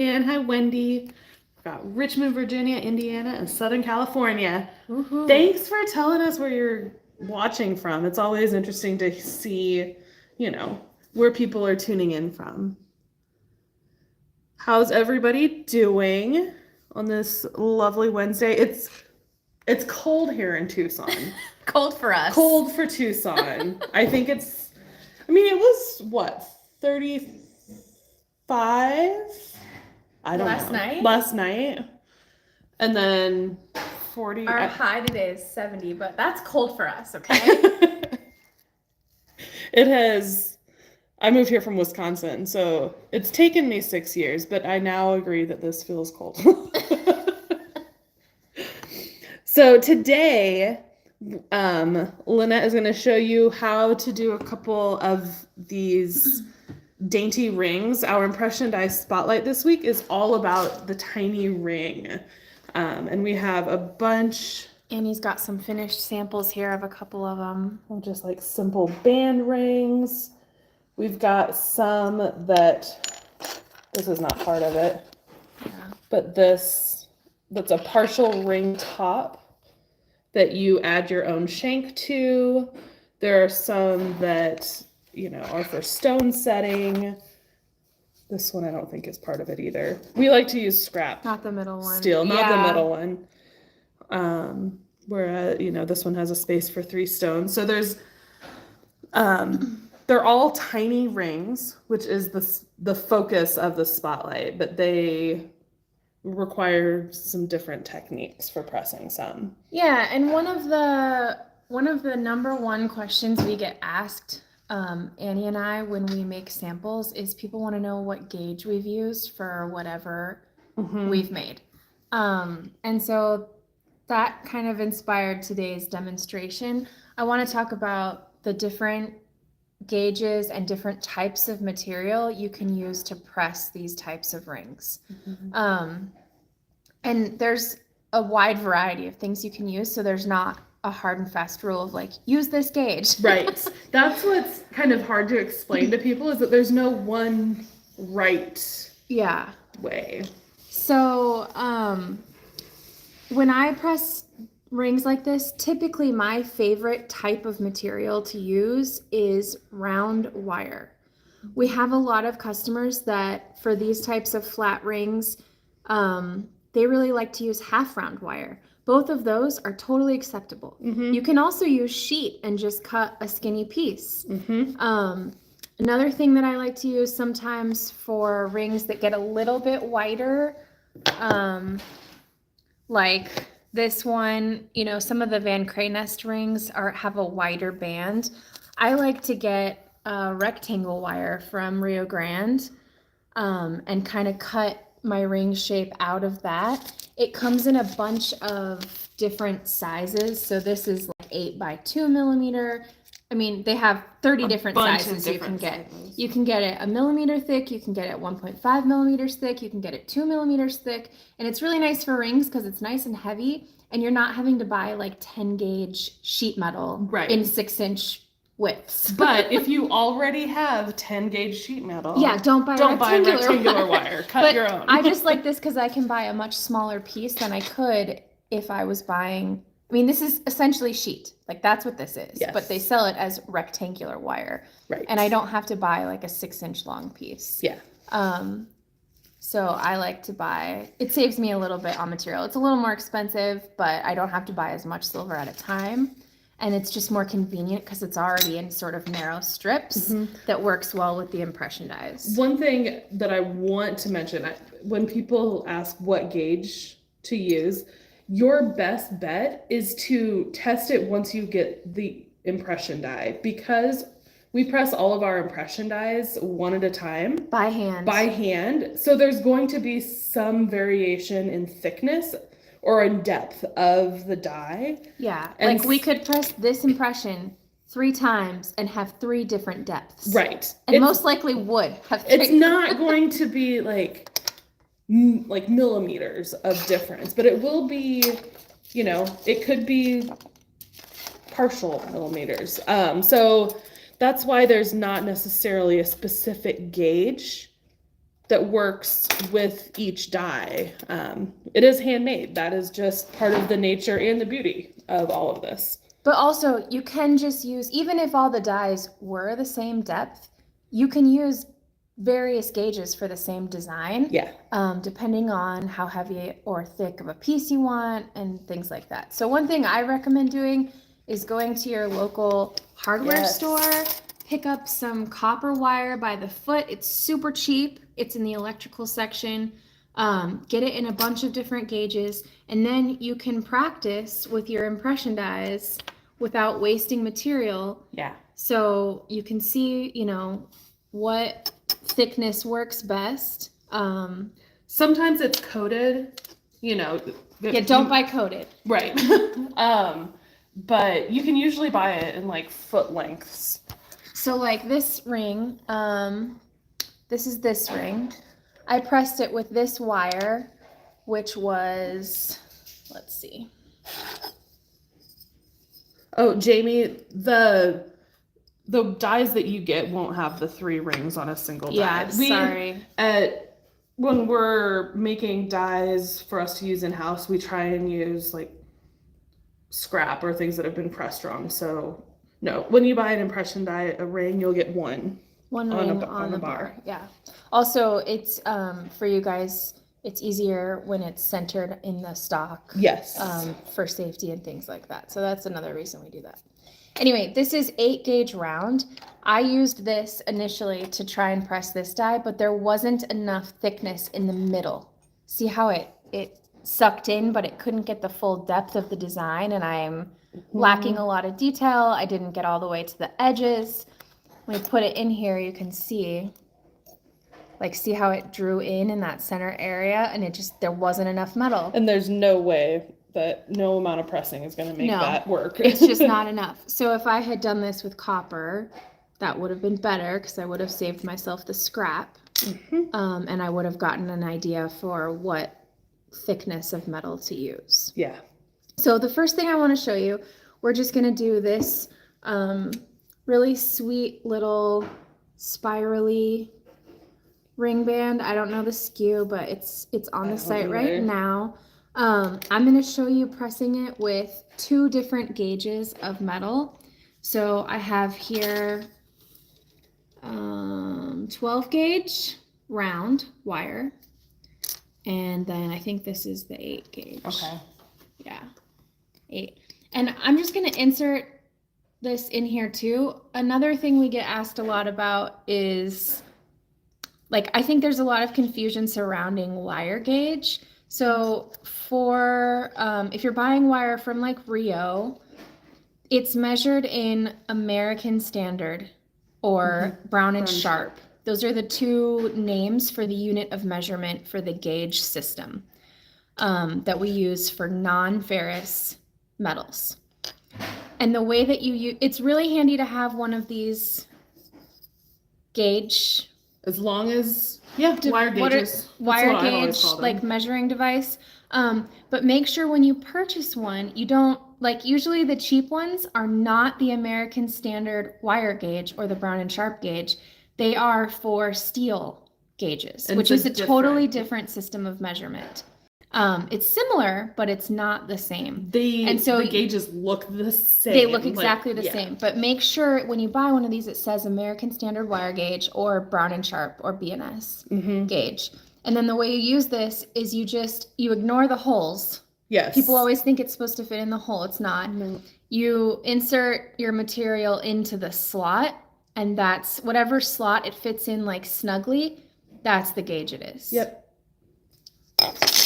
And hi, Wendy. We've got Richmond, Virginia, Indiana, and Southern California. Woohoo. Thanks for telling us where you're watching from. It's always interesting to see, where people are tuning in from. How's everybody doing on this lovely Wednesday? It's cold here in Tucson. Cold for us. Cold for Tucson. I think it was what, 35? I don't Last know. night? Last night. And then 40. Our high today is 70, but that's cold for us, okay? It has. I moved here from Wisconsin, so it's taken me 6 years, but I now agree that this feels cold. So today, Lynette is going to show you how to do a couple of these dainty rings. Our impression die spotlight this week is all about the tiny ring. And we have a bunch. Annie's got some finished samples here of a couple of them. Just like simple band rings. We've got some that, this is not part of it, but that's a partial ring top that you add your own shank to. There are some that, are for stone setting. This one I don't think is part of it either. We like to use scrap. Not the middle one. Steel, not the middle one. Where, this one has a space for 3 stones. So there's, they're all tiny rings, which is the focus of the spotlight, but they require some different techniques for pressing some. Yeah, and one of the number one questions we get asked, Annie and I, when we make samples, is people want to know what gauge we've used for whatever we've made. And so that kind of inspired today's demonstration. I want to talk about the different gauges and different types of material you can use to press these types of rings. And there's a wide variety of things you can use, so there's not a hard and fast rule of like, use this gauge. Right. That's what's kind of hard to explain to people, is that there's no one right way. So when I press rings like this, typically my favorite type of material to use is round wire. We have a lot of customers that for these types of flat rings, they really like to use half round wire. Both of those are totally acceptable. You can also use sheet and just cut a skinny piece. Another thing that I like to use sometimes for rings that get a little bit wider, like this one, some of the Van Creenest rings have a wider band. I like to get a rectangle wire from Rio Grande and kind of cut my ring shape out of that. It comes in a bunch of different sizes. So this is like 8 by 2 millimeter. I mean, they have 30 different sizes you can get. You can get it 1 millimeter thick. You can get it 1.5 millimeters thick. You can get it 2 millimeters thick. And it's really nice for rings because it's nice and heavy. And you're not having to buy like 10 gauge sheet metal in 6-inch widths. But if you already have 10 gauge sheet metal, don't buy rectangular wire. Cut your own. I just like this because I can buy a much smaller piece than I could if I was buying. I mean, this is essentially sheet. Like, that's what this is. Yes. But they sell it as rectangular wire. Right. And I don't have to buy like a 6-inch long piece. Yeah. So I like to buy, it saves me a little bit on material. It's a little more expensive, but I don't have to buy as much silver at a time. And it's just more convenient because it's already in sort of narrow strips that works well with the impression dies. One thing that I want to mention, when people ask what gauge to use, your best bet is to test it once you get the impression die, because we press all of our impression dies one at a time. By hand. So there's going to be some variation in thickness or in depth of the die. Yeah, and like we could press this impression 3 times and have 3 different depths. Right. And most likely would have 3. It's not going to be like millimeters of difference, but it will be, it could be partial millimeters. So that's why there's not necessarily a specific gauge that works with each die. It is handmade. That is just part of the nature and the beauty of all of this. But also, you can just use, even if all the dies were the same depth, you can use various gauges for the same design. Yeah. Depending on how heavy or thick of a piece you want and things like that. So one thing I recommend doing is going to your local hardware store, pick up some copper wire by the foot. It's super cheap. It's in the electrical section. Get it in a bunch of different gauges, and then you can practice with your impression dies without wasting material. Yeah. So you can see, you know, what thickness works best. Sometimes it's coated, you know. Yeah, don't buy coated. Right. But you can usually buy it in like foot lengths. So like this ring, this is this ring. I pressed it with this wire, which was, let's see. Oh, Jamie, the dies that you get won't have the 3 rings on a single die. Yeah, sorry. When we're making dies for us to use in-house, we try and use like scrap or things that have been pressed wrong. So no, when you buy an impression die, a ring, you'll get one ring on the bar. Yeah. Also, it's for you guys, it's easier when it's centered in the stock. Yes. For safety and things like that. So that's another reason we do that. Anyway, this is 8 gauge round. I used this initially to try and press this die, but there wasn't enough thickness in the middle. See how it sucked in, but it couldn't get the full depth of the design, and I'm lacking a lot of detail. I didn't get all the way to the edges. When we put it in here, you can see, like, see how it drew in that center area, and it just, there wasn't enough metal. And there's no way that no amount of pressing is going to make that work. It's just not enough. So if I had done this with copper, that would have been better because I would have saved myself the scrap. And I would have gotten an idea for what thickness of metal to use. Yeah. So the first thing I want to show you, we're just going to do this really sweet little spirally ring band. I don't know the SKU, but it's on the site right now. I'm going to show you pressing it with 2 different gauges of metal. So I have here 12 gauge round wire, and then I think this is the 8 gauge. Okay. Yeah, 8. And I'm just going to insert this in here too. Another thing we get asked a lot about is, like, I think there's a lot of confusion surrounding wire gauge. So for, if you're buying wire from like Rio, it's measured in American Standard or Brown and Sharp. Those are the 2 names for the unit of measurement for the gauge system that we use for non-ferrous metals. And the way that you use, it's really handy to have one of these gauge. As long as, wire gauges. Wire gauge, like measuring device. But make sure when you purchase one, you don't, like, usually the cheap ones are not the American Standard wire gauge or the Brown and Sharp gauge. They are for steel gauges, which is a totally different system of measurement. It's similar, but it's not the same. The gauges look the same. They look exactly the same. But make sure when you buy one of these, it says American Standard wire gauge or Brown and Sharp or B&S gauge. And then the way you use this is you ignore the holes. Yes. People always think it's supposed to fit in the hole. It's not. No. You insert your material into the slot, and that's whatever slot it fits in, like, snugly, that's the gauge it is. Yep.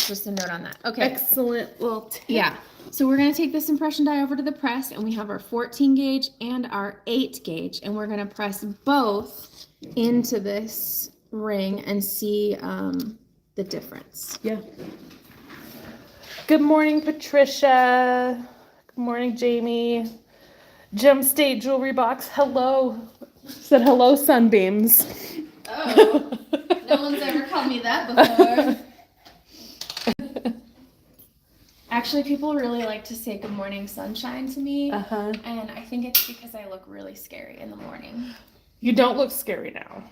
Just a note on that. Okay. Excellent little tip. Yeah. So we're going to take this impression die over to the press, and we have our 14 gauge and our 8 gauge, and we're going to press both into this ring and see the difference. Yeah. Good morning, Patricia. Good morning, Jamie. Gem State Jewelry Box. Hello. Said hello, Sunbeams. Oh, no one's ever called me that before. Actually, people really like to say good morning, sunshine to me. And I think it's because I look really scary in the morning. You don't look scary now.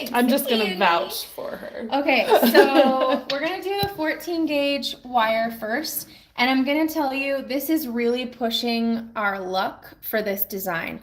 Thanks. I'm just gonna Annie. vouch for her. Okay, so we're gonna do the 14 gauge wire first, and I'm gonna tell you this is really pushing our luck for this design.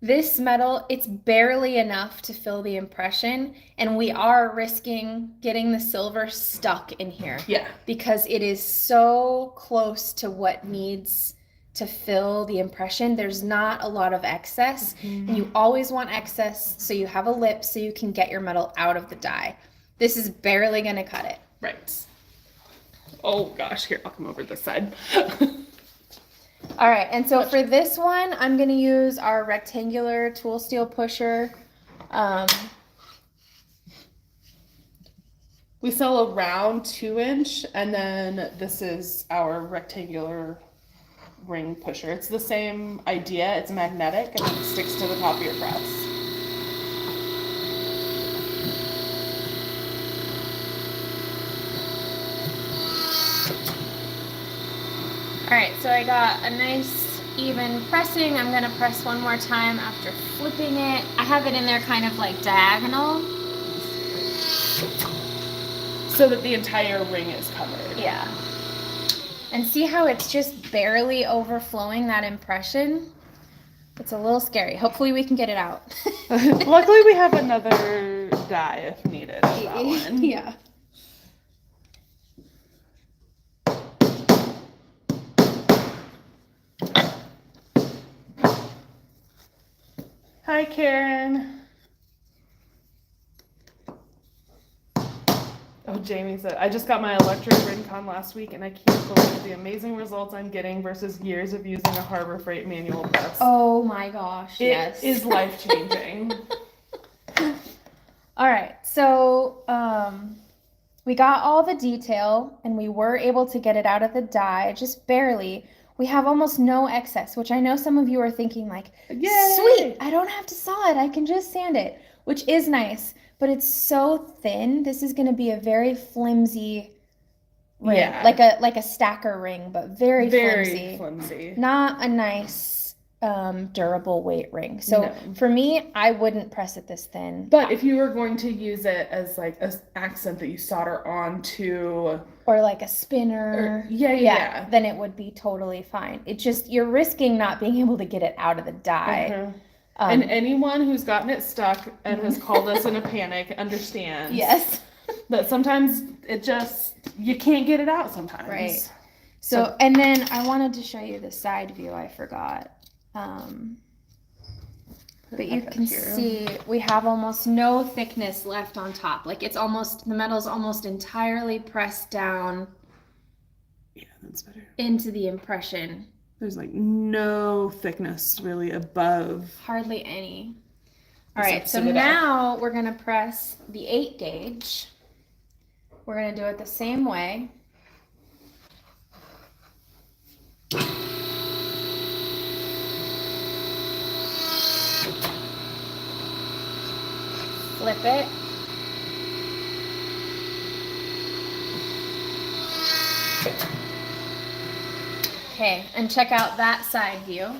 This metal, it's barely enough to fill the impression, and we are risking getting the silver stuck in here. Yeah. Because it is so close to what needs to fill the impression. There's not a lot of excess, and you always want excess so you have a lip so you can get your metal out of the die. This is barely gonna cut it. Right. Oh gosh, here, I'll come over this side. All right, and so for this one, I'm gonna use our rectangular tool steel pusher. We sell a round 2-inch, and then this is our rectangular ring pusher. It's the same idea. It's magnetic and it sticks to the top of your press. All right, so I got a nice even pressing. I'm gonna press one more time after flipping it. I have it in there kind of like diagonal. So that the entire ring is covered. Yeah. And see how it's just barely overflowing that impression? It's a little scary. Hopefully we can get it out. Luckily we have another die if needed for that one. Yeah. Hi, Karen. Oh, Jamie said, I just got my electric ring con last week and I can't believe the amazing results I'm getting versus years of using a Harbor Freight manual press. Oh my gosh, yes. It is life-changing. All right, so we got all the detail and we were able to get it out of the die, just barely. We have almost no excess, which I know some of you are thinking like, Yay! Sweet, I don't have to saw it, I can just sand it, which is nice. But it's so thin. This is going to be a very flimsy ring, Yeah. like a stacker ring, but very flimsy. Not a nice durable weight ring. So No. for me, I wouldn't press it this thin. But if you were going to use it as like an accent that you solder onto, or like a spinner, yeah, then it would be totally fine. It just, you're risking not being able to get it out of the die. Mm-hmm. And anyone who's gotten it stuck and has called us in a panic understands. Yes. That sometimes it just, you can't get it out sometimes. Right. So, and then I wanted to show you the side view, I forgot. But you can see we have almost no thickness left on top. Like it's almost, the metal's almost entirely pressed down. Yeah, that's better. Into the impression. There's like no thickness really above. Hardly any. All right, so now we're gonna press the 8 gauge. We're gonna do it the same way. Flip it. Okay, and check out that side view.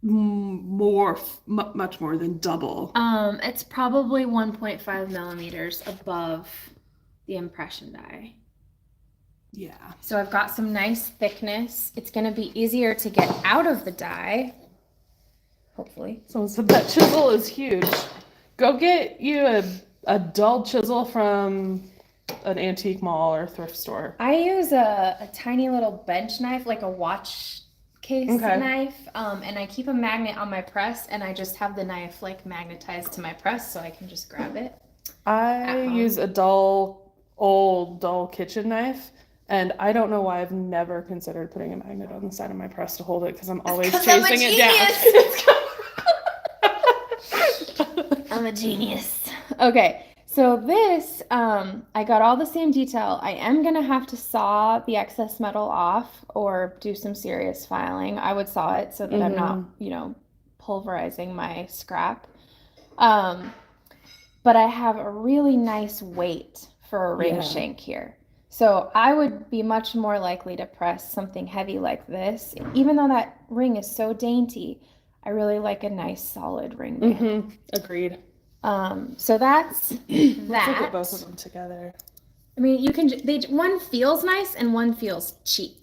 Much more than double. It's probably 1.5 millimeters above the impression die. Yeah. So I've got some nice thickness. It's gonna be easier to get out of the die. Hopefully. Someone said that chisel is huge. Go get you a dull chisel from an antique mall or thrift store. I use a tiny little bench knife, like a watch case knife, and I keep a magnet on my press, and I just have the knife like magnetized to my press so I can just grab it. I use a old dull kitchen knife, and I don't know why I've never considered putting a magnet on the side of my press to hold it because I'm always chasing it down. I'm a genius. Okay. So this, I got all the same detail. I am going to have to saw the excess metal off or do some serious filing. I would saw it so that I'm not, pulverizing my scrap. But I have a really nice weight for a ring shank here. So I would be much more likely to press something heavy like this. Even though that ring is so dainty, I really like a nice solid ring band. Mm-hmm. Agreed. So that's Let's look that. at both of them together. I mean, you can, one feels nice and one feels cheap.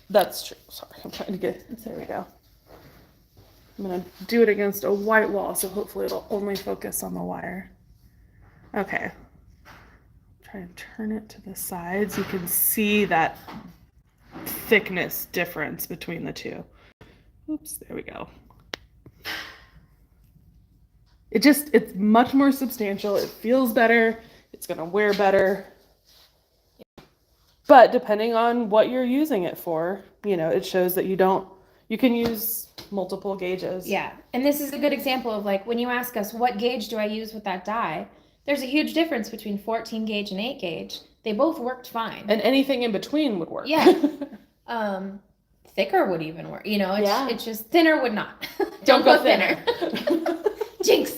That's true. Sorry, I'm trying to get, there we go. I'm going to do it against a white wall, so hopefully it'll only focus on the wire. Okay. Try and turn it to the sides. You can see that thickness difference between the two. Oops, there we go. It's much more substantial. It feels better. It's going to wear better. But depending on what you're using it for, it shows that you can use multiple gauges. Yeah. And this is a good example of like, when you ask us, what gauge do I use with that die? There's a huge difference between 14 gauge and 8 gauge. They both worked fine. And anything in between would work. Yeah. Thicker would even work. It's just thinner would not. Don't go thinner. Jinx.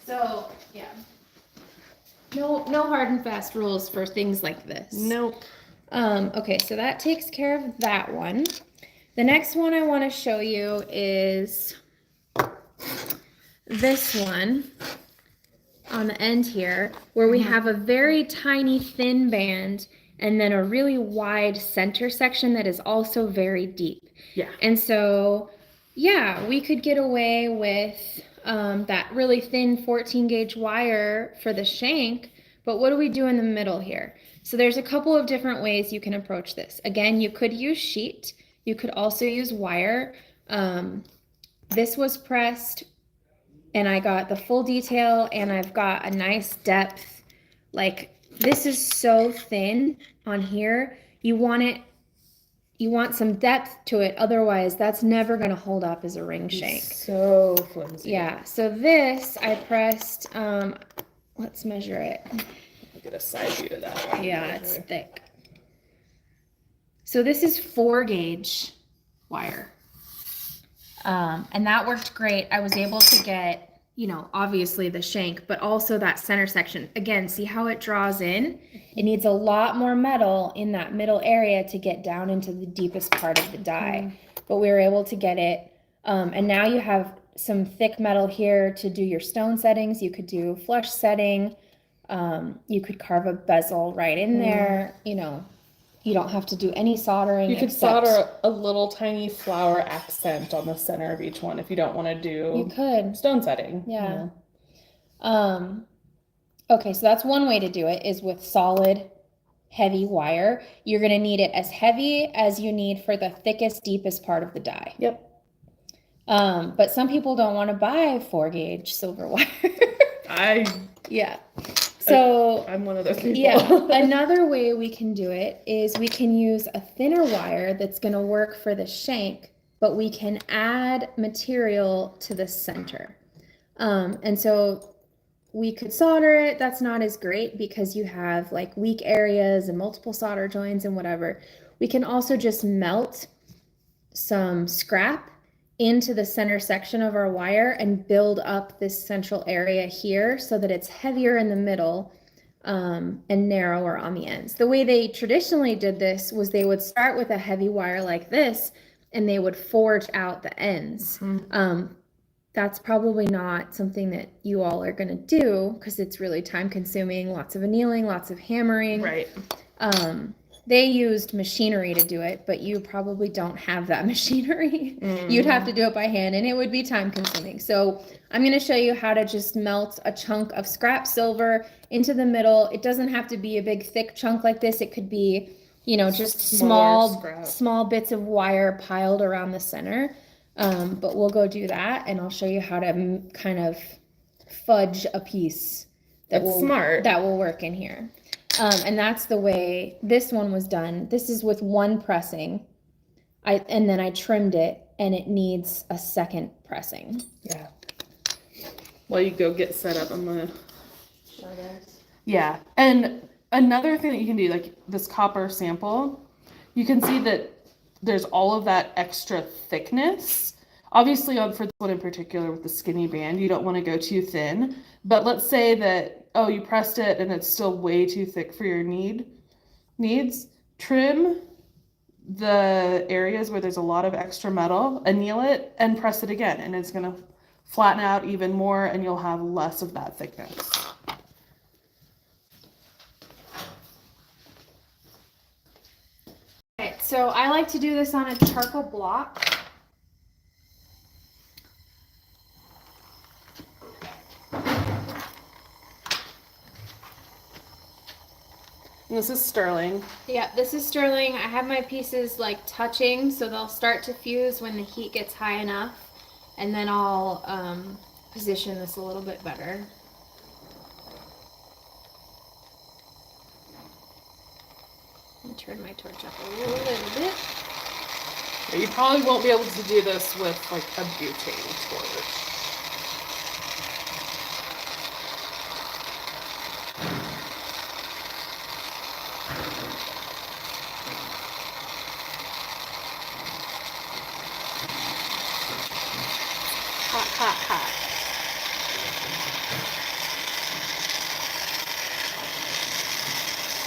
So, yeah. No hard and fast rules for things like this. Nope. Okay, so that takes care of that one. The next one I want to show you is this one on the end here, where we have a very tiny thin band and then a really wide center section that is also very deep. Yeah. And so, yeah, we could get away with that really thin 14 gauge wire for the shank, but what do we do in the middle here? So there's a couple of different ways you can approach this. Again, you could use sheet. You could also use wire. This was pressed and I got the full detail and I've got a nice depth. Like, this is so thin on here. You want some depth to it. Otherwise, that's never going to hold up as a ring shank. So flimsy. Yeah. So this, I pressed, let's measure it. Get a side view of that. Yeah, it's thick. So this is 4 gauge wire. And that worked great. I was able to get, obviously the shank, but also that center section. Again, see how it draws in? It needs a lot more metal in that middle area to get down into the deepest part of the die. But we were able to get it. And now you have some thick metal here to do your stone settings. You could do flush setting. You could carve a bezel right in there. You don't have to do any soldering. You could solder a little tiny flower accent on the center of each one if you don't want to do you could stone setting. Yeah. Okay, so that's one way to do it, is with solid, heavy wire. You're going to need it as heavy as you need for the thickest, deepest part of the die. Yep. But some people don't want to buy 4 gauge silver wire. Yeah. So I'm one of those people. Yeah. Another way we can do it is we can use a thinner wire that's going to work for the shank, but we can add material to the center. And so we could solder it. That's not as great because you have like weak areas and multiple solder joints and whatever. We can also just melt some scrap into the center section of our wire and build up this central area here so that it's heavier in the middle and narrower on the ends. The way they traditionally did this was they would start with a heavy wire like this and they would forge out the ends. That's probably not something that you all are going to do because it's really time consuming, lots of annealing, lots of hammering. Right. They used machinery to do it, but you probably don't have that machinery. You'd have to do it by hand and it would be time consuming. So I'm going to show you how to just melt a chunk of scrap silver into the middle. It doesn't have to be a big thick chunk like this. It could be, just small bits of wire piled around the center. But we'll go do that and I'll show you how to kind of fudge a piece that will work in here. And that's the way this one was done. This is with one pressing. And then I trimmed it and it needs a second pressing. Yeah. While you go get set up, I'm gonna show this. Yeah. And another thing that you can do, like this copper sample, you can see that there's all of that extra thickness Obviously, for this one in particular with the skinny band, you don't want to go too thin. But let's say that, oh, you pressed it and it's still way too thick for your needs. Trim the areas where there's a lot of extra metal, anneal it, and press it again. And it's going to flatten out even more and you'll have less of that thickness. Okay, so I like to do this on a charcoal block. And this is sterling. Yeah, this is sterling. I have my pieces like touching, so they'll start to fuse when the heat gets high enough. And then I'll position this a little bit better. Let me turn my torch up a little bit. Yeah, you probably won't be able to do this with like a butane torch. Hot, hot, hot.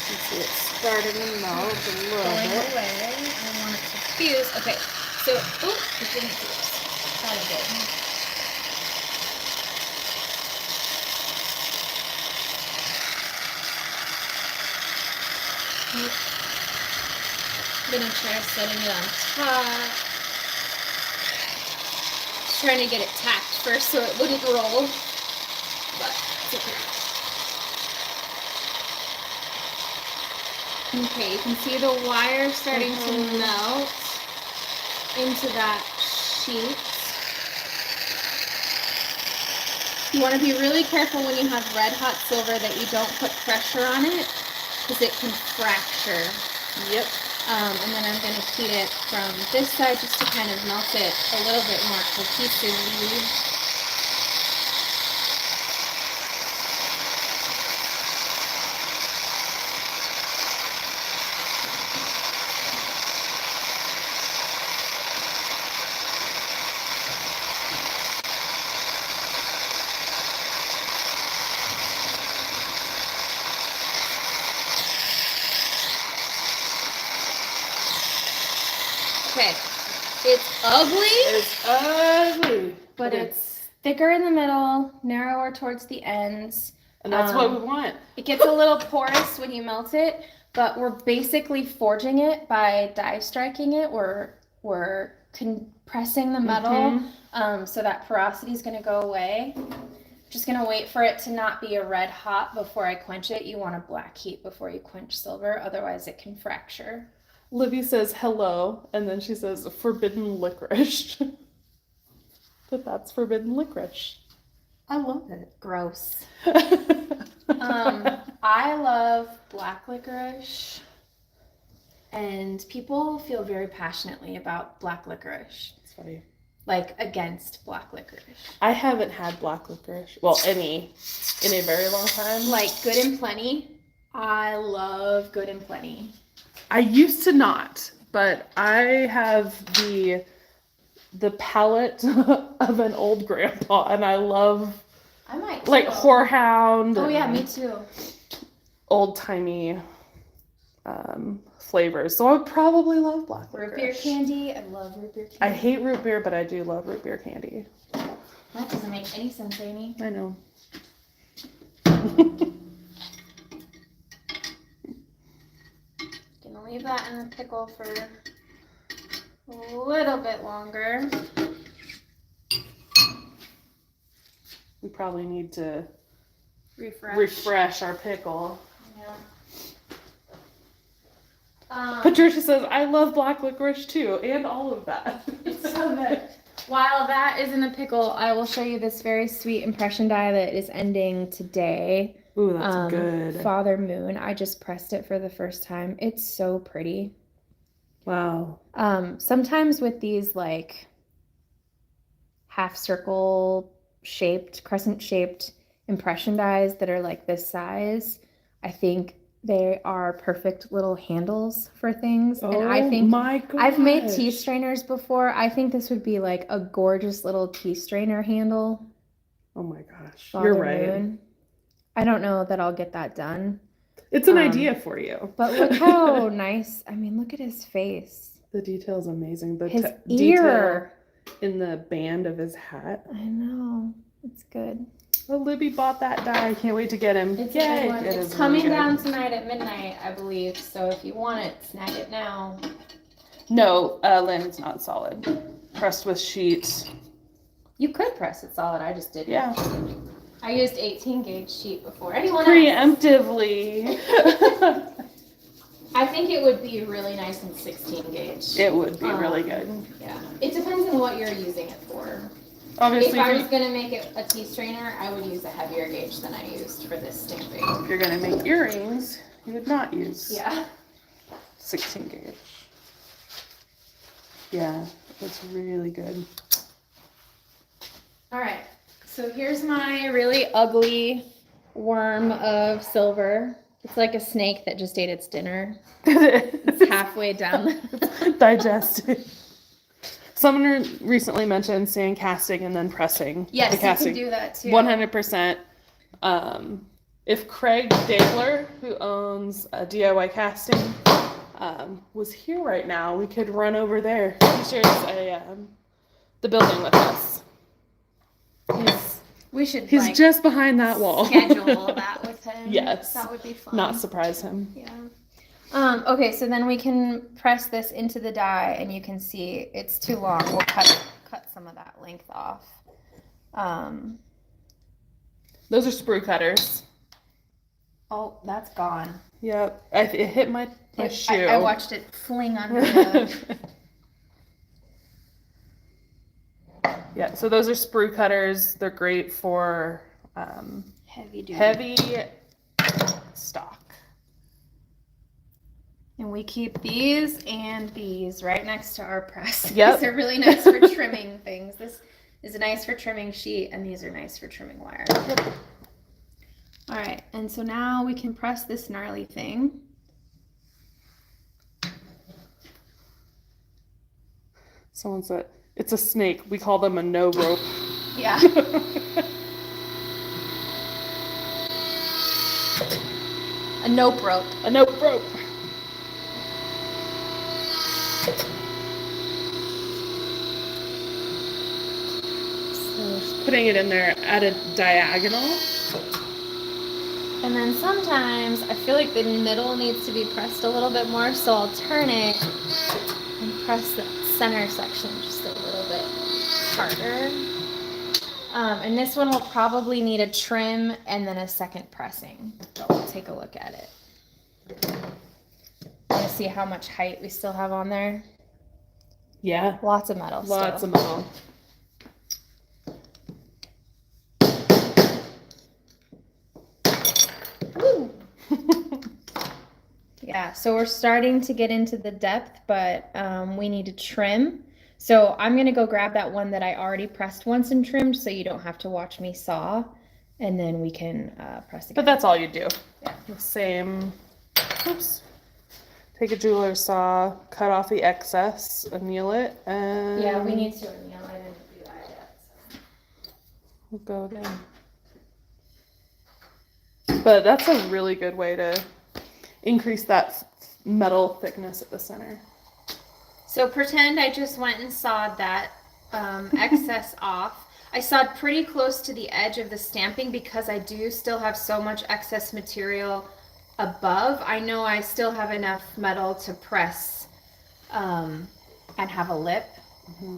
You see it's starting to melt a little Going bit. away. I want it to fuse. Okay, so, oh, it didn't fuse. Thought it did. I'm gonna try setting it on top. Just trying to get it tacked first so it wouldn't roll. But it's okay. Okay, you can see the wire starting to melt into that sheet. You want to be really careful when you have red hot silver that you don't put pressure on it because it can fracture. Yep. And then I'm going to heat it from this side just to kind of melt it a little bit more cohesively. Okay, it's ugly. It's ugly. But it's thicker in the middle, narrower towards the ends. And that's what we want. It gets a little porous when you melt it, but we're basically forging it by die striking it. We're compressing the metal so that porosity is going to go away. Just going to wait for it to not be a red hot before I quench it. You want a black heat before you quench silver, otherwise it can fracture. Libby says hello, and then she says forbidden licorice. That's forbidden licorice. I love it. Gross. I love black licorice, and people feel very passionately about black licorice. It's funny. Like against black licorice. I haven't had black licorice. Well, any in a very long time. Like Good and Plenty. I love Good and Plenty. I used to not, but I have the palate of an old grandpa, and I love I might like too. Whorehound. Oh yeah, me too. Old timey flavors. So I would probably love black Root licorice. beer candy. I love root beer candy. I hate root beer, but I do love root beer candy. That doesn't make any sense, Annie. I know. Gonna leave that in the pickle for a little bit longer. We probably need to Refresh. our pickle. Yeah. Patricia says, I love black licorice too, and all of that. It's so good. While that is in a pickle, I will show you this very sweet impression die that is ending today. Ooh, that's good. Father Moon. I just pressed it for the first time. It's so pretty. Wow. Sometimes with these like half circle shaped, crescent shaped impression dies that are like this size, I think They are perfect little handles for things. Oh, and I think my gosh. I've made tea strainers before. I think this would be like a gorgeous little tea strainer handle. Oh my gosh. Father You're right. Moon. I don't know that I'll get that done. It's an idea for you. But look how nice. I mean, look at his face. The detail's amazing. The His detail ear. in the band of his hat. I know. It's good. Oh, Libby bought that die. I can't wait to get him. It's Yay. a good one. It It's is coming really good. down tonight at midnight, I believe. So if you want it, snag it now. No, Lynn's not solid. Pressed with sheets. You could press it solid. I just didn't. Yeah. I used 18 gauge sheet before. Anyone else? Preemptively. I think it would be really nice in 16 gauge. It would be really good. Yeah. It depends on what you're using it for. Obviously, If I was going to make it a tea strainer, I would use a heavier gauge than I used for this stamping. if you're going to make earrings, you would not use Yeah. 16 gauge. Yeah, it's really good. All right. So here's my really ugly worm of silver. It's like a snake that just ate its dinner. It's halfway down. Digested. Someone recently mentioned sand casting and then pressing. Yes, the casting. you can do that too. 100%. If Craig Dabler, who owns a DIY casting, was here right now, we could run over there. He shares the building with us. He's just behind that wall. Schedule that with him. Yes. That would be fun. Not surprise him. Yeah. Okay, so then we can press this into the die, and you can see it's too long. We'll cut some of that length off. Those are sprue cutters. Oh, that's gone. Yep. It hit my shoe. I watched it fling under the... Yeah, so those are sprue cutters. They're great for heavy stock. And we keep these and these right next to our press. Yep. These are really nice for trimming things. This is nice for trimming sheet, and these are nice for trimming wire. Yep. All right, and so now we can press this gnarly thing. Someone said, it's a snake. We call them a no rope. Yeah. A nope rope. A nope rope. So just putting it in there at a diagonal. And then sometimes I feel like the middle needs to be pressed a little bit more, so I'll turn it and press the center section just a little bit harder. And this one will probably need a trim and then a second pressing. But we'll take a look at it. Want to see how much height we still have on there? Yeah. Lots of metal. Lots of metal. Yeah, so we're starting to get into the depth, but we need to trim. So I'm going to go grab that one that I already pressed once and trimmed, so you don't have to watch me saw, and then we can press again. But that's all you do. Yeah. The same. Oops. Take a jeweler's saw, cut off the excess, anneal it, and... Yeah, we need to anneal. I didn't do that yet. So. We'll go down. But that's a really good way to increase that metal thickness at the center. So pretend I just went and sawed that excess off. I sawed pretty close to the edge of the stamping because I do still have so much excess material above. I know I still have enough metal to press and have a lip. Mm-hmm.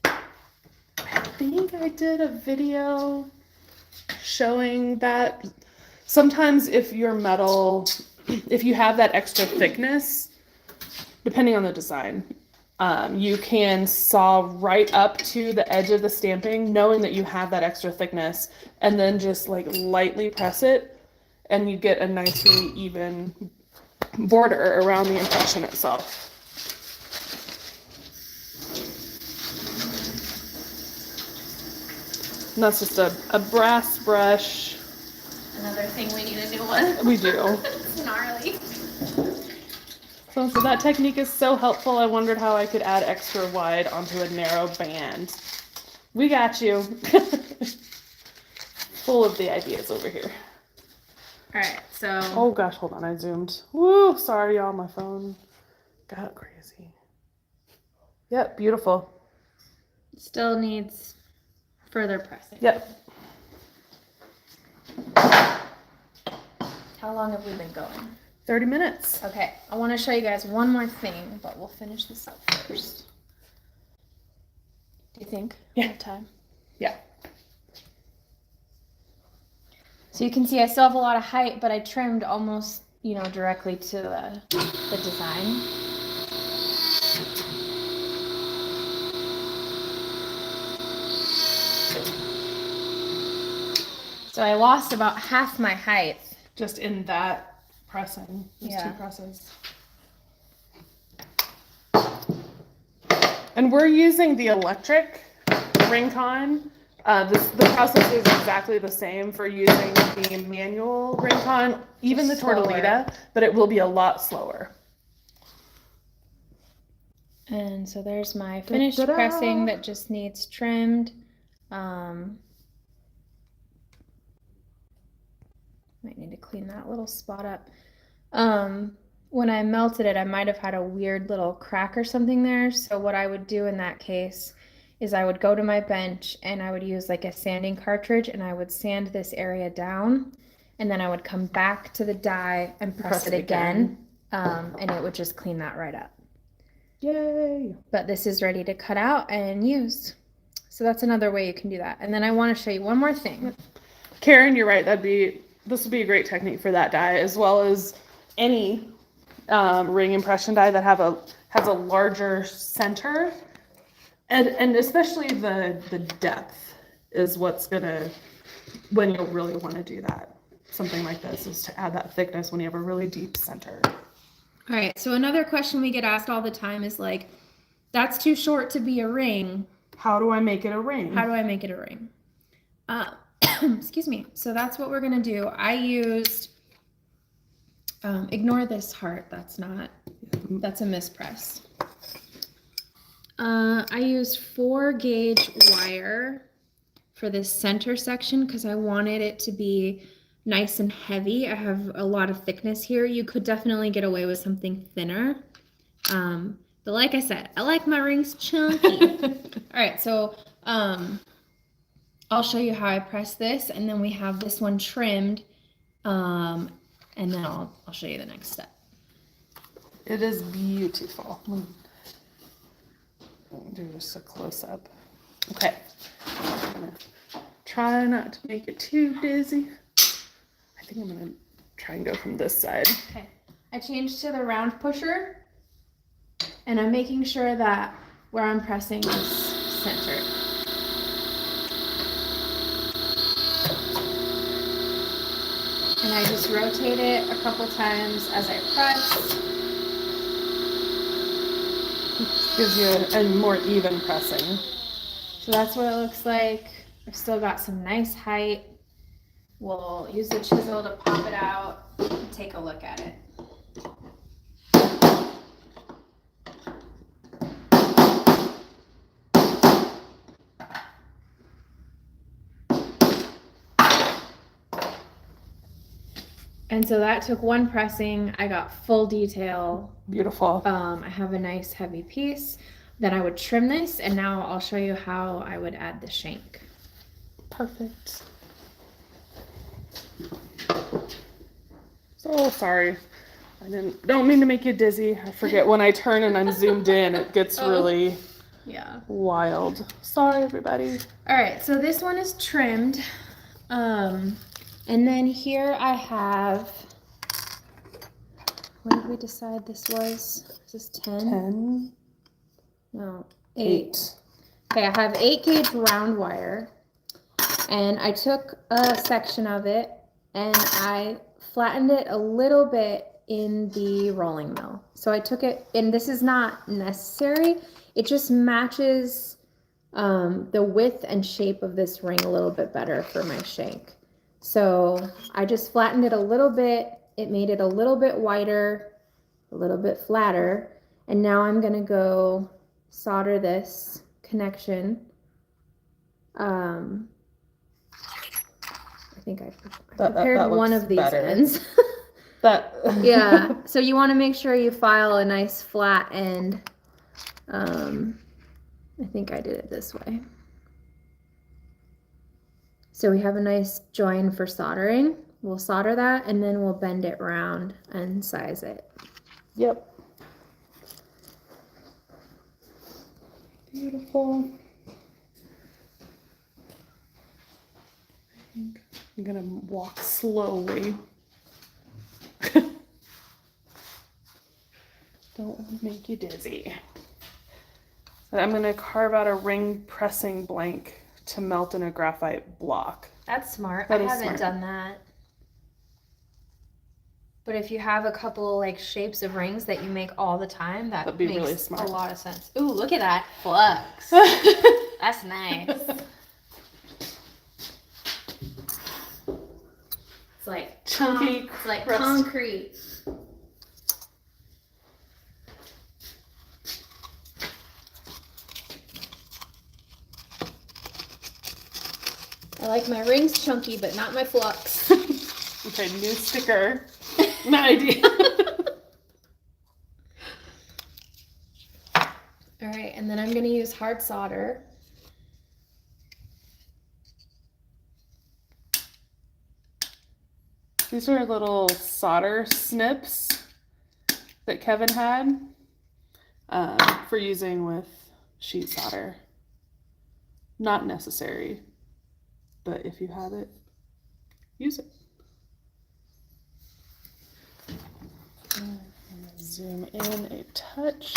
I think I did a video showing that sometimes if your metal, if you have that extra thickness, depending on the design, you can saw right up to the edge of the stamping, knowing that you have that extra thickness, and then just like lightly press it, and you get a nicely even border around the impression itself. And that's just a brass brush Another thing we need a new one. We do. It's gnarly. So that technique is so helpful. I wondered how I could add extra wide onto a narrow band. We got you. Full of the ideas over here. All right, so. Oh gosh, hold on, I zoomed. Woo, sorry y'all, my phone got crazy. Yep, beautiful. Still needs further pressing. Yep. How long have we been going? 30 minutes. Okay, I want to show you guys one more thing, but we'll finish this up first. Do you think? Yeah. We have time? Yeah. So you can see I still have a lot of height, but I trimmed almost, directly to the design. So I lost about half my height. Just in that pressing, those Yeah. two presses. And we're using the electric ring con. The process is exactly the same for using the manual ring con, even the Just slower. tortellita, but it will be a lot slower. And so there's my finished Da-da-da. pressing that just needs trimmed. Might need to clean that little spot up. When I melted it, I might have had a weird little crack or something there. So what I would do in that case is I would go to my bench and I would use like a sanding cartridge and I would sand this area down. And then I would come back to the die and press it again. And it would just clean that right up. Yay! But this is ready to cut out and use. So that's another way you can do that. And then I want to show you one more thing. Karen, you're right. This would be a great technique for that die, as well as any ring impression die that has a larger center, and especially the depth is what's when you'll really want to do that. Something like this is to add that thickness when you have a really deep center. All right. So another question we get asked all the time is like, that's too short to be a ring. How do I make it a ring? How do I make it a ring? Excuse me. So that's what we're going to do. I used, ignore this heart. That's a mispress. I used 4 gauge wire for this center section because I wanted it to be nice and heavy. I have a lot of thickness here. You could definitely get away with something thinner. But like I said, I like my rings chunky. All right. So, I'll show you how I press this, and then we have this one trimmed, and then I'll show you the next step. It is beautiful. I'll do just a close up. Okay. I'm gonna try not to make it too dizzy. I think I'm gonna try and go from this side. Okay. I changed to the round pusher, and I'm making sure that where I'm pressing is centered. And I just rotate it a couple times as I press. Gives you a more even pressing. So that's what it looks like. I've still got some nice height. We'll use the chisel to pop it out and take a look at it. And so that took one pressing. I got full detail. Beautiful. I have a nice heavy piece. Then I would trim this, and now I'll show you how I would add the shank. Perfect. So sorry. Don't mean to make you dizzy. I forget when I turn and I'm zoomed in, it gets really wild. Sorry, everybody. All right, so this one is trimmed. And then here I have, what did we decide this was? Is this 10? 10? No, 8. Okay, I have 8 gauge round wire, and I took a section of it and I flattened it a little bit in the rolling mill. So I took it, and this is not necessary. It just matches the width and shape of this ring a little bit better for my shank. So I just flattened it a little bit. It made it a little bit wider, a little bit flatter. And now I'm gonna go solder this connection. I think I prepared that one looks of these better. ends. Yeah, so you want to make sure you file a nice flat end. I think I did it this way. So we have a nice join for soldering. We'll solder that and then we'll bend it round and size it. Yep. Beautiful. I'm gonna walk slowly. Don't make you dizzy. So I'm gonna carve out a ring pressing blank to melt in a graphite block. That's smart. That I is haven't smart. done that. But if you have a couple like shapes of rings that you make all the time, that That'd be makes really smart. a lot of sense. Ooh, look at that flux. That's nice. It's like Chunky, it's like crust. concrete. I like my rings chunky, but not my flux. Okay, new sticker. My idea. All right, and then I'm gonna use hard solder. These are little solder snips that Kevin had for using with sheet solder. Not necessary, but if you have it, use it. Zoom in a touch.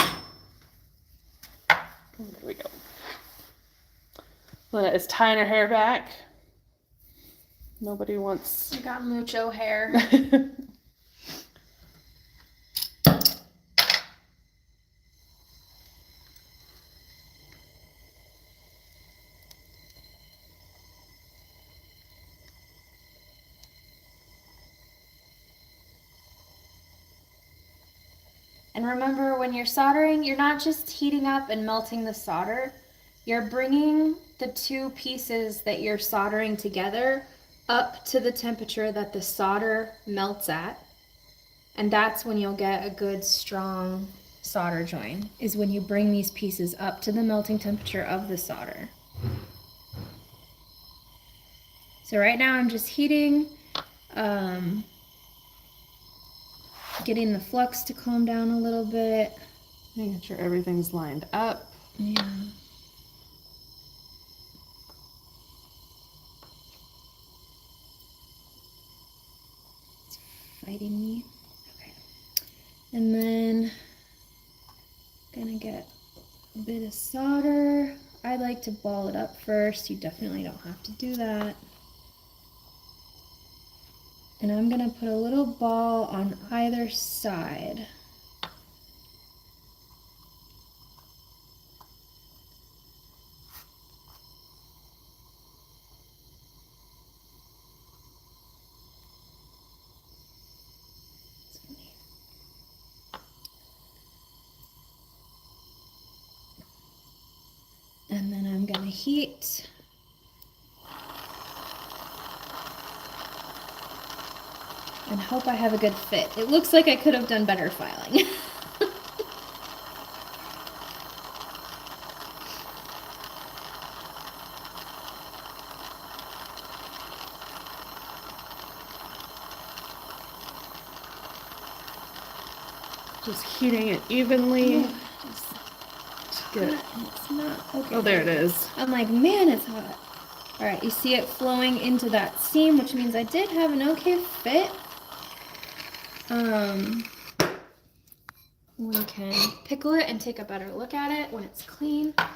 There we go. Lynette is tying her hair back. Nobody wants. I got mucho hair. And remember, when you're soldering, you're not just heating up and melting the solder. You're bringing the two pieces that you're soldering together up to the temperature that the solder melts at. And that's when you'll get a good, strong solder join, is when you bring these pieces up to the melting temperature of the solder. So right now I'm just heating, getting the flux to calm down a little bit. Making sure everything's lined up. Yeah. It's fighting me. Okay. And then gonna get a bit of solder. I like to ball it up first. You definitely don't have to do that. And I'm gonna put a little ball on either side. And then I'm gonna heat. And hope I have a good fit. It looks like I could have done better filing. Just heating it evenly. Good. It's not okay. Oh, there it is. I'm like, man, it's hot. All right, you see it flowing into that seam, which means I did have an okay fit. We can pickle it and take a better look at it when it's clean. I'm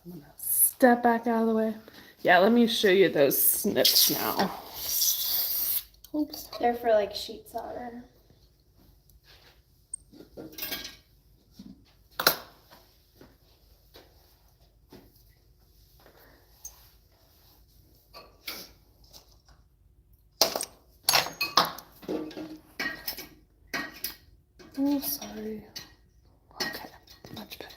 gonna step back out of the way. Yeah, let me show you those snips now. Oops. They're for like sheet solder. Oh, sorry. Okay, much better.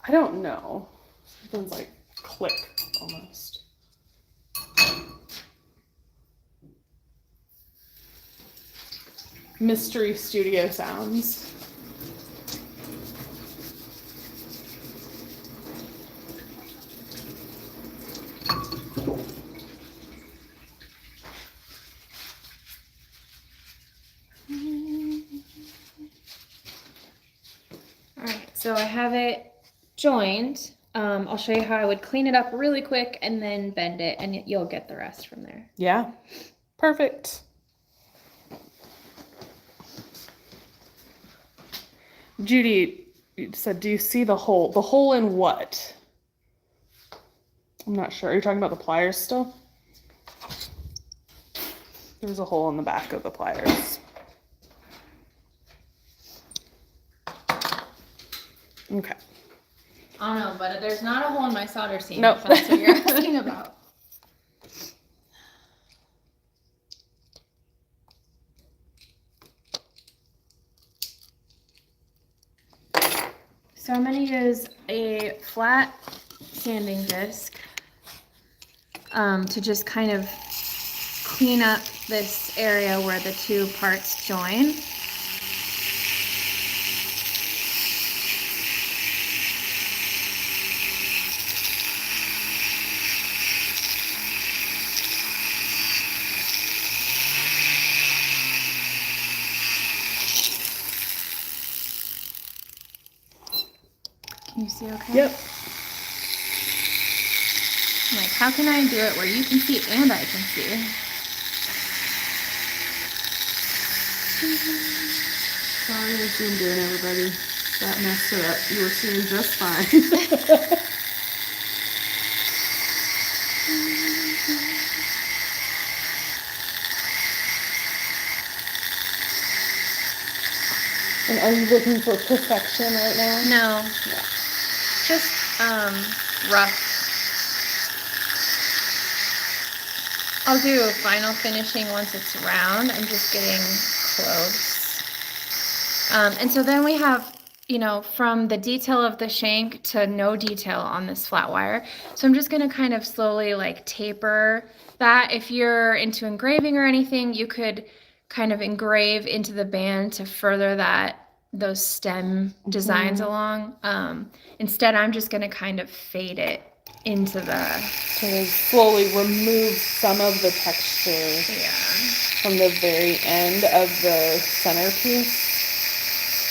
I don't know. Something's like click almost. Mystery studio sounds. All right, so I have it joined. I'll show you how I would clean it up really quick and then bend it, and you'll get the rest from there. Yeah, perfect. Judy said, do you see the hole? The hole in what? I'm not sure. Are you talking about the pliers still? There's a hole in the back of the pliers. Okay. I don't know, but there's not a hole in my solder seam. Nope. If that's what you're asking about. So I'm going to use a flat sanding disc to just kind of clean up this area where the two parts join. Can you see okay? Yep. I'm like, how can I do it where you can see and I can see? Sorry, I zoomed in, everybody. That messed it up. You were seeing just fine. And are you looking for perfection right now? No. Yeah. Just rough. I'll do a final finishing once it's round. I'm just getting close. And so then we have, you know, from the detail of the shank to no detail on this flat wire. So I'm just going to kind of slowly like taper that. If you're into engraving or anything, you could kind of engrave into the band to further those stem designs along. Instead, I'm just going to kind of fade it into the... To slowly remove some of the texture from the very end of the centerpiece,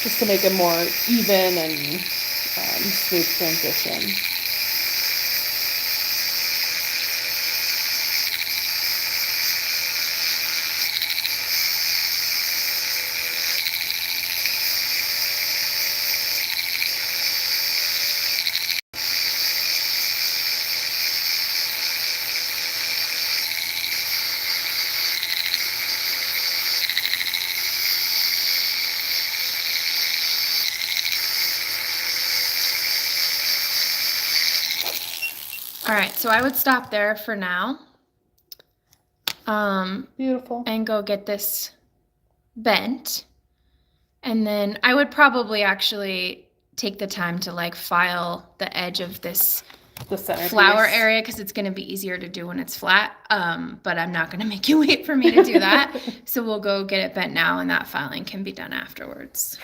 just to make a more even and smooth transition. All right, so I would stop there for now. Beautiful. And go get this bent. And then I would probably actually take the time to like file the edge of this flower area because it's going to be easier to do when it's flat. But I'm not going to make you wait for me to do that. So we'll go get it bent now and that filing can be done afterwards.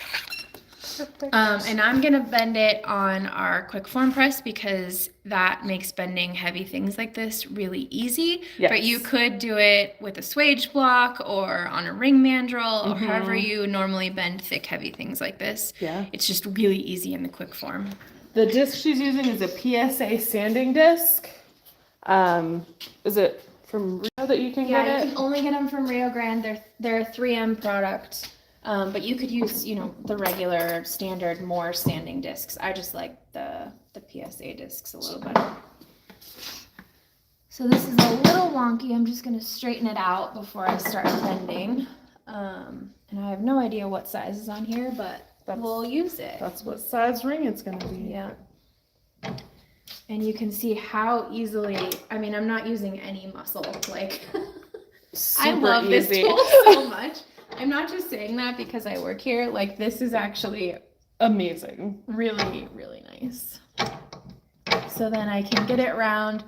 And I'm going to bend it on our quick form press because that makes bending heavy things like this really easy. Yes. But you could do it with a swage block or on a ring mandrel or however you normally bend thick, heavy things like this. Yeah. It's just really easy in the quick form. The disc she's using is a PSA sanding disc. Is it from Rio that you can get it? Yeah, you can only get them from Rio Grande. They're a 3M product. But you could use, you know, the regular standard Moore sanding discs. I just like the PSA discs a little better. So this is a little wonky. I'm just going to straighten it out before I start bending. And I have no idea what size is on here, but we'll use it. That's what size ring it's going to be. Yeah. And you can see how easily, I mean, I'm not using any muscle. Like, I love this tool so much. I'm not just saying that because I work here. Like, this is actually amazing. Really, really nice. So then I can get it round.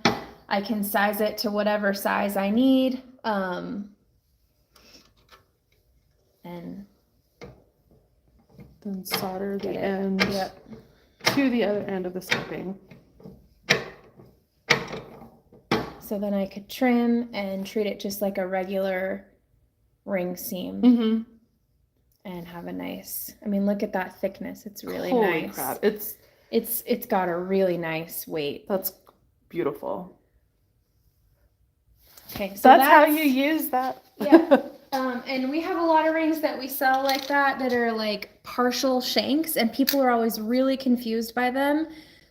I can size it to whatever size I need. And then solder the end to the other end of the sniping. So then I could trim and treat it just like a regular ring seam. Mm-hmm. And have a nice, I mean, look at that thickness. It's really Holy nice. crap. It's got a really nice weight. That's beautiful. Okay, so that's how you use that. Yeah. And we have a lot of rings that we sell like that are like partial shanks, and people are always really confused by them.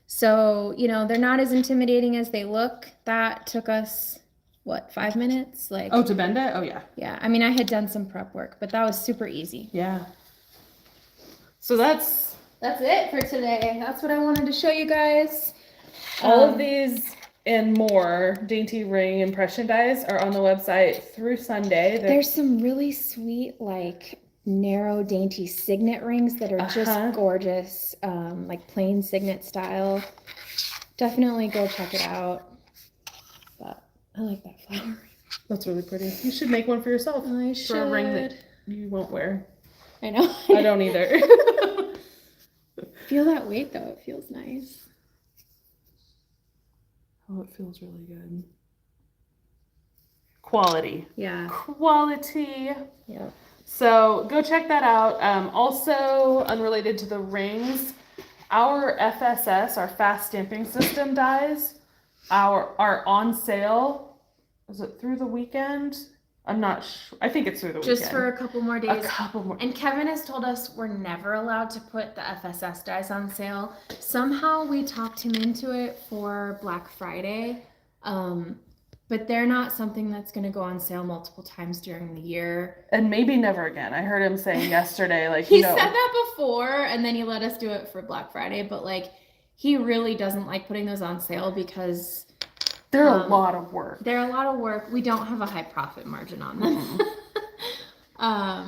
So, you know, they're not as intimidating as they look. That took us, what, 5 minutes? Like, oh, to bend it? Oh, yeah. Yeah. I mean, I had done some prep work, but that was super easy. Yeah. So that's it for today. That's what I wanted to show you guys. All of these and more dainty ring impression dies are on the website through Sunday. There's some really sweet, like, narrow dainty signet rings that are just gorgeous, like plain signet style. Definitely go check it out. But I like that flower. That's really pretty. You should make one for yourself. I should. For a ring that you won't wear. I know. I don't either. Feel that weight though. It feels nice. Oh, it feels really good. Quality. Yeah. Quality. Yeah. So go check that out. Also, unrelated to the rings, our FSS, our fast stamping system dies, are on sale. Is it through the weekend? I'm not sure. I think it's through the weekend. Just for a couple more days. A couple more. And Kevin has told us we're never allowed to put the FSS dies on sale. Somehow we talked him into it for Black Friday. But they're not something that's going to go on sale multiple times during the year. And maybe never again. I heard him saying yesterday, like, he said that before, and then he let us do it for Black Friday. But, like, he really doesn't like putting those on sale because they're a lot of work. They're a lot of work. We don't have a high profit margin on them.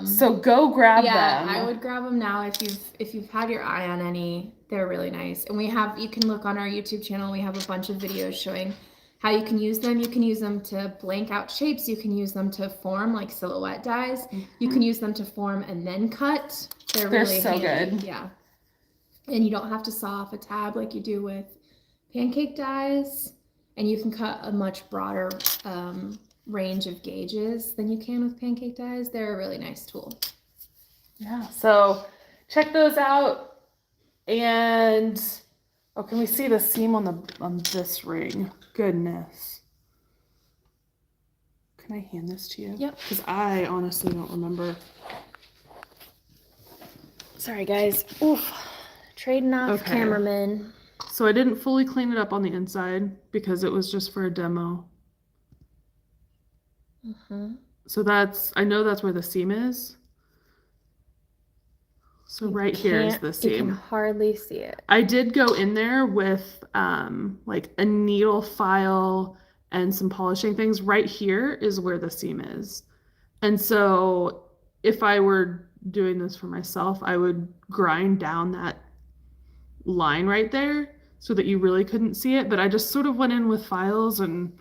So go grab them. Yeah, I would grab them now if you've had your eye on any. They're really nice. And you can look on our YouTube channel. We have a bunch of videos showing how you can use them. You can use them to blank out shapes. You can use them to form like silhouette dies. Mm-hmm. You can use them to form and then cut. They're really so handy. good. Yeah. And you don't have to saw off a tab like you do with pancake dies. And you can cut a much broader range of gauges than you can with pancake dies. They're a really nice tool. Yeah. So check those out. And can we see the seam on this ring? Goodness. Can I hand this to you? Yep. Because I honestly don't remember. Sorry, guys. Oof. Trading off cameraman. So I didn't fully clean it up on the inside because it was just for a demo. Mm-hmm. So I know that's where the seam is. So right here is the seam. You can hardly see it. I did go in there with like a needle file and some polishing things. Right here is where the seam is. And so if I were doing this for myself, I would grind down that line right there so that you really couldn't see it. But I just sort of went in with files and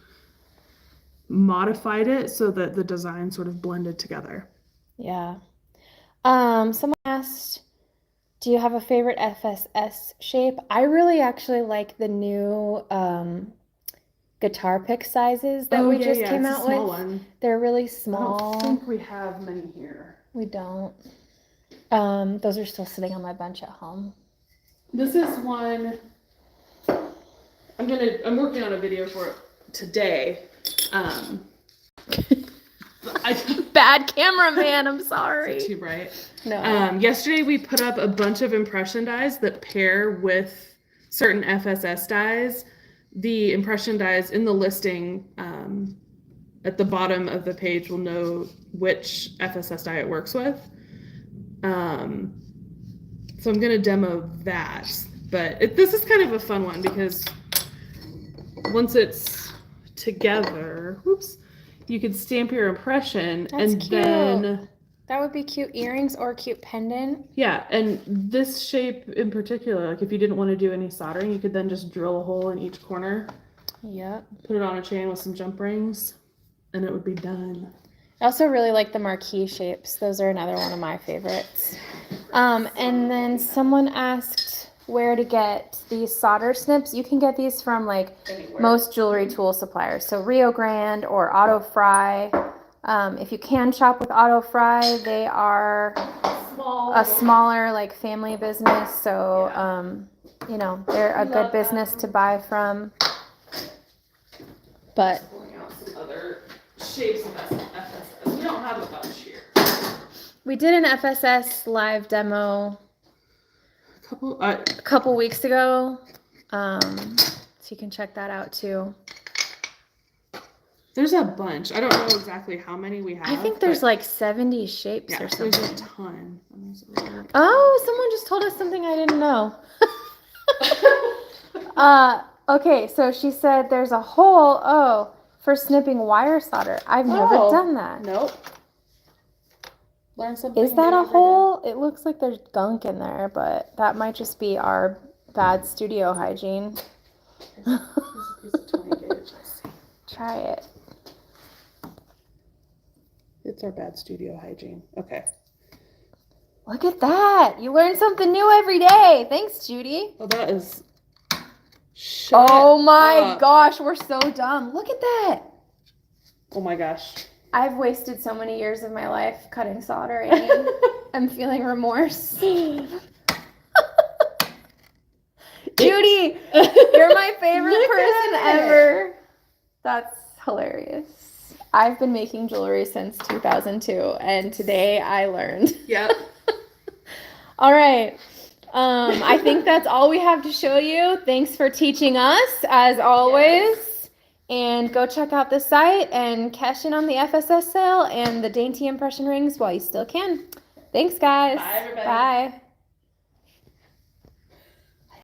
modified it so that the design sort of blended together. Yeah. Someone asked, do you have a favorite FSS shape? I really actually like the new guitar pick sizes that we just came out with. One. They're really small. I don't think we have many here. We don't. Those are still sitting on my bench at home. This is one. I'm working on a video for it today. Bad cameraman, I'm sorry. Is it too bright? No. Yesterday we put up a bunch of impression dies that pair with certain FSS dies. The impression dies in the listing at the bottom of the page will know which FSS die it works with. So I'm going to demo that. But this is kind of a fun one because once it's together, whoops, you can stamp your impression. That's and cute. then That would be cute earrings or cute pendant. yeah, and this shape in particular, like if you didn't want to do any soldering, you could then just drill a hole in each corner. Yep. Put it on a chain with some jump rings, and it would be done. I also really like the marquee shapes. Those are another one of my favorites. And then someone asked where to get these solder snips. You can get these from like most jewelry tool suppliers. So Rio Grande or Auto Fry. If you can shop with Auto Fry, they are a smaller like family business. So, you know, they're a good business to buy from. But Other shapes of FSS. We don't have a bunch here. we did an FSS live demo a couple weeks ago. So you can check that out too. There's a bunch. I don't know exactly how many we have. I think there's like 70 shapes or something. There's a ton. Oh, someone just told us something I didn't know. Okay, so she said there's a hole, for snipping wire solder. I've never done that. Nope. Learn something. Is that a hole? It looks like there's gunk in there, but that might just be our bad studio hygiene. Try it. It's our bad studio hygiene. Okay. Look at that. You learn something new every day. Thanks, Judy. Oh, that is... Oh my gosh, we're so dumb. Look at that. Oh my gosh. I've wasted so many years of my life cutting solder, and I'm feeling remorse. Judy, you're my favorite person ever. That's hilarious. I've been making jewelry since 2002, and today I learned. Yep. All right. I think that's all we have to show you. Thanks for teaching us, as always. Yes. And go check out the site and cash in on the FSS sale and the dainty impression rings while you still can. Thanks, guys. Bye, everybody. Bye.